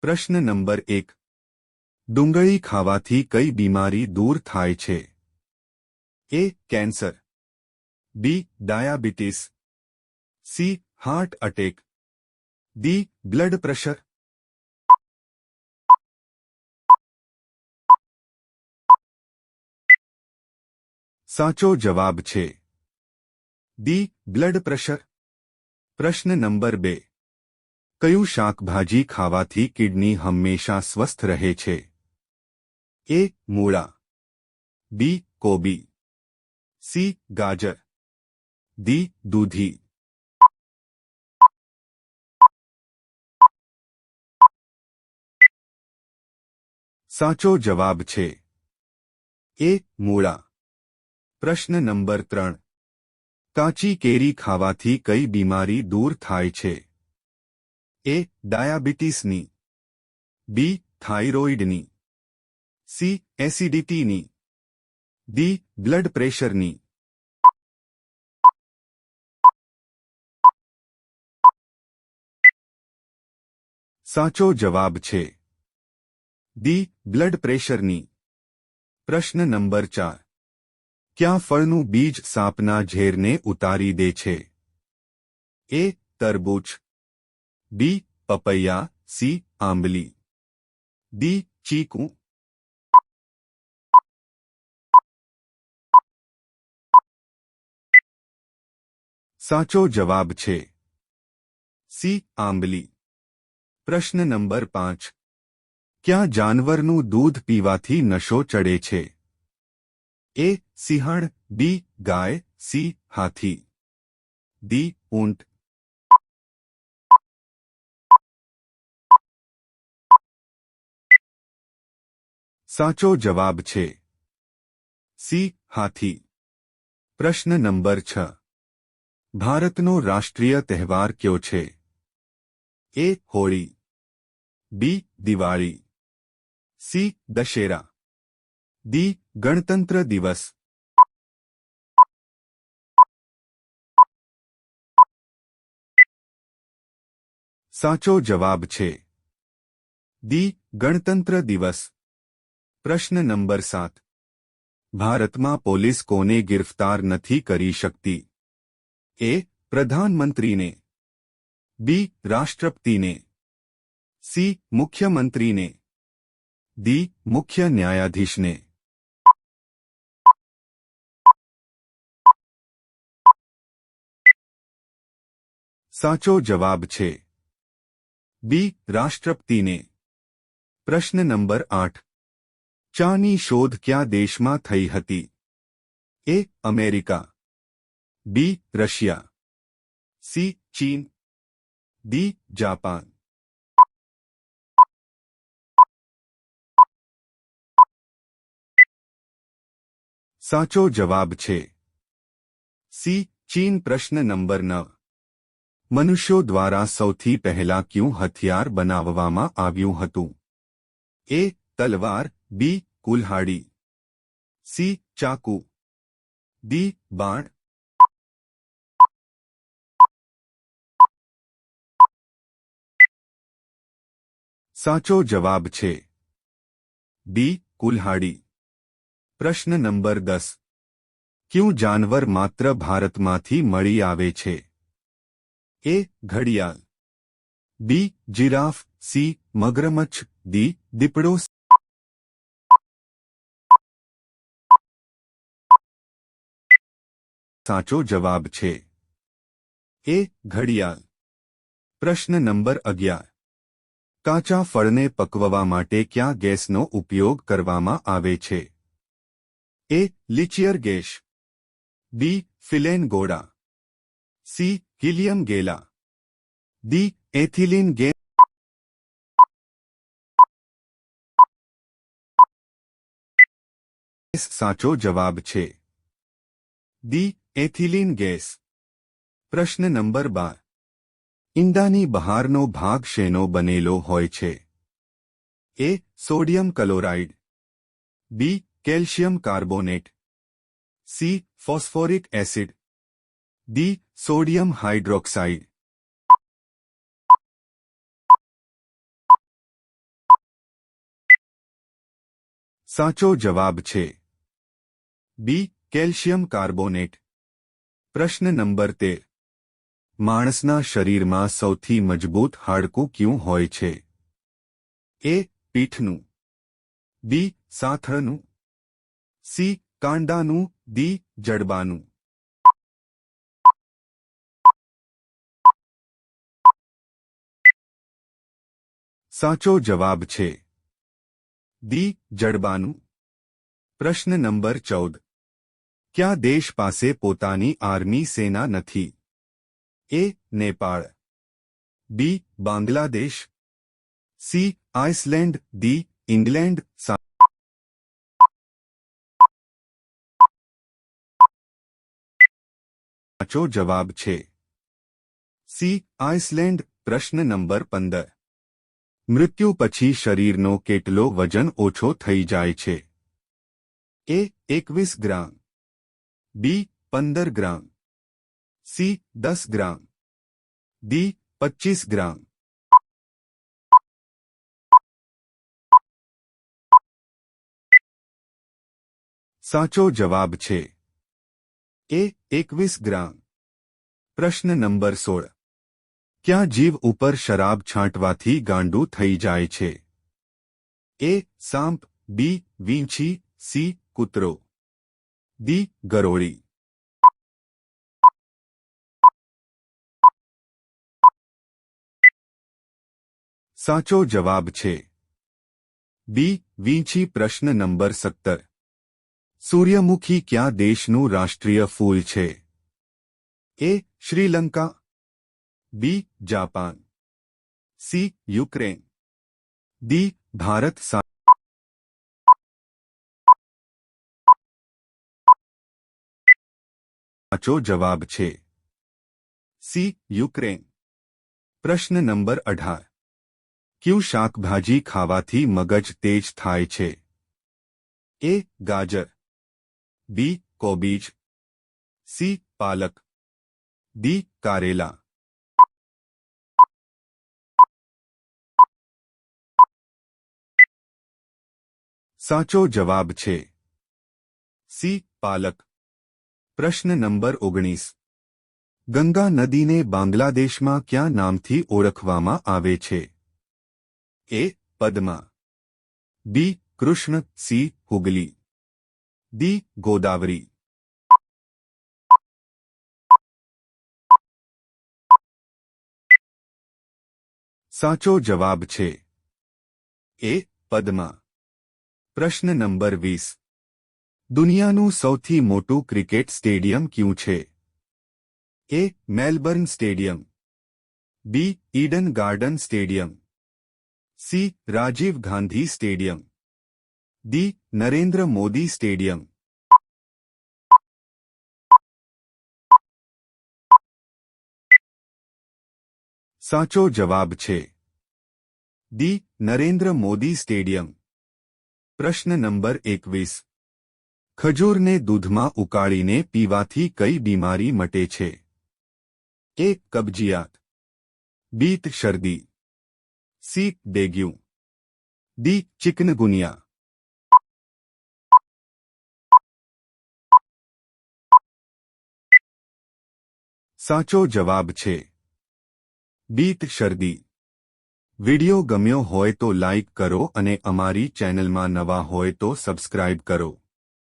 પ્રશ્ન નંબર 1. ડુંગળી ખાવાથી કઈ બીમારી દૂર થાય છે? A. Cancer, B. Diabetes, C. Heart attack, D. Blood pressure. સાચો જવાબ છે ડી. Blood pressure. પ્રશ્ન નંબર 2. કયું શાકભાજી ખાવાથી કિડની હંમેશા સ્વસ્થ રહે છે? એ. મૂળા, બી. કોબી, સી. ગાજર, ડી. દૂધી. સાચો જવાબ છે એ. મૂળા. પ્રશ્ન નંબર 3. કાચી કેરી ખાવાથી કઈ બીમારી દૂર થાય છે? એ. ડાયાબિટીસની, બી. થાઇરોઇડની, સી. એસિડિટીની, ડી. બ્લડ પ્રેશરની. સાચો જવાબ છે ડી. બ્લડ પ્રેશરની. પ્રશ્ન નંબર 4. ક્યાં ફળનું બીજ સાપના ઝેરને ઉતારી દે છે? એ. તરબૂચ, બી. પપૈયા, સી. આંબલી, ડી. ચીકુ. સાચો જવાબ છે સી. આંબલી. પ્રશ્ન નંબર 5. ક્યાં જાનવરનું દૂધ પીવાથી નશો ચડે છે? એ. સિંહણ, બી. ગાય, સી. હાથી, ડી. ઊંટ. સાચો જવાબ છે સી. હાથી. પ્રશ્ન નંબર 6. ભારતનો રાષ્ટ્રીય તહેવાર કયો છે? એ. હોળી, બી. દિવાળી, સી. દશેરા, ડી. ગણતંત્ર દિવસ. સાચો જવાબ છે ડી. ગણતંત્ર દિવસ. પ્રશ્ન નંબર 7. ભારતમાં પોલીસ કોને ગિરફ્તાર નથી કરી શકતી? એ. પ્રધાનમંત્રીને, બી. રાષ્ટ્રપતિને, સી. મુખ્યમંત્રીને, ડી. મુખ્ય ન્યાયાધીશને. સાચો જવાબ છે બી. રાષ્ટ્રપતિને. પ્રશ્ન નંબર 8. ચાની શોધ કયા દેશમાં થઈ હતી? A. America, B. Russia, C. ચીન, ડી. જાપાન. સાચો જવાબ છે સી. ચીન. પ્રશ્ન નંબર 9. મનુષ્યો દ્વારા સૌથી પહેલા કયું હથિયાર બનાવવામાં આવ્યું હતું? એ. તલવાર, બી. કુલ્હાડી, સી. ચાકુ, ડી. બાણ. સાચો જવાબ છે ડી. કુલ્હાડી. પ્રશ્ન નંબર 10. કયું જાનવર માત્ર ભારતમાંથી મળી આવે છે? એ. ઘડિયાળ, બી. Giraffe, C. મગરમચ્છ, ડી. દીપડો. સાચો જવાબ છે એ. ઘડિયાળ. પ્રશ્ન નંબર 11. કાચા ફળને પકવવા માટે કયા ગેસનો ઉપયોગ કરવામાં આવે છે? એ. લિચિયર ગેસ, બી. ફિલેન ગોળા, સી. હિલિયમ ગેલા, ડી. Ethylene gas. સાચો જવાબ છે ડી. Ethylene gas. પ્રશ્ન નંબર 12. ઈંડાની બહારનો ભાગ શેનો બનેલો હોય છે? A. Sodium chloride, B. Calcium carbonate, C. Phosphoric acid, D. Sodium hydroxide. સાચો જવાબ છે બી કેલ્શિયમ કાર્બોનેટ. પ્રશ્ન નંબર 13. માણસના શરીરમાં સૌથી મજબૂત હાડકું કયું હોય છે? એ પીઠનું, બી સાથળનું, સી કાંડાનું, ડી જડબાનું. સાચો જવાબ છે ડી જડબાનું. પ્રશ્ન નંબર 14. કયા દેશ પાસે પોતાની આર્મી સેના નથી? A Nepal, B Bangladesh, C Iceland, D England. સાચો જવાબ છે સી આઇસલેન્ડ. પ્રશ્ન નંબર 15. મૃત્યુ પછી શરીરનો કેટલો વજન ઓછો થઈ જાય છે? એ 21 ગ્રામ, બી 15 ગ્રામ, સી 10 ગ્રામ, ડી 25 ગ્રામ. સાચો જવાબ છે એ 21 ગ્રામ. પ્રશ્ન નંબર 16. ક્યાં જીવ ઉપર શરાબ છાંટવાથી ગાંડું થઈ જાય છે? એ સાંપ, બી વીંછી, સી કૂતરો, ડી ગરોળી. સાચો જવાબ છે બી વીંછી. પ્રશ્ન નંબર 17. સૂર્યમુખી કયા દેશનું રાષ્ટ્રીય ફૂલ છે? A Sri Lanka, B Japan, C Ukraine, D Bharat. સાચો જવાબ છે સી યુક્રેન. પ્રશ્ન નંબર 18. કયું શાકભાજી ખાવાથી મગજ તેજ થાય છે? એ ગાજર, બી કોબીજ, સી પાલક, ડી કારેલા. સાચો જવાબ છે સી પાલક. પ્રશ્ન નંબર 19. ગંગા નદીને બાંગ્લાદેશમાં કયા નામથી ઓળખવામાં આવે છે? એ પદ્મા, બી કૃષ્ણ, સી હુગલી, ડી ગોદાવરી. સાચો જવાબ છે એ પદ્મા. પ્રશ્ન નંબર 20. દુનિયાનું સૌથી મોટું ક્રિકેટ સ્ટેડિયમ કયું છે? A Melbourne stadium, B Eden Garden stadium, C Rajiv Gandhi stadium, D Narendra Modi stadium. સાચો જવાબ છે ડી નરેન્દ્ર મોદી સ્ટેડિયમ. પ્રશ્ન નંબર 21. ખજૂરને દૂધમાં ઉકાળીને પીવાથી કઈ બીમારી મટે છે? એ કબજિયાત, બી શરદી, સી ડેગ્યુ, ડી ચિકનગુનિયા. સાચો જવાબ છે બી શરદી. વિડિયો ગમ્યો હોય તો લાઇક કરો અને અમારી ચેનલમાં નવા હોય તો સબસ્ક્રાઇબ કરો.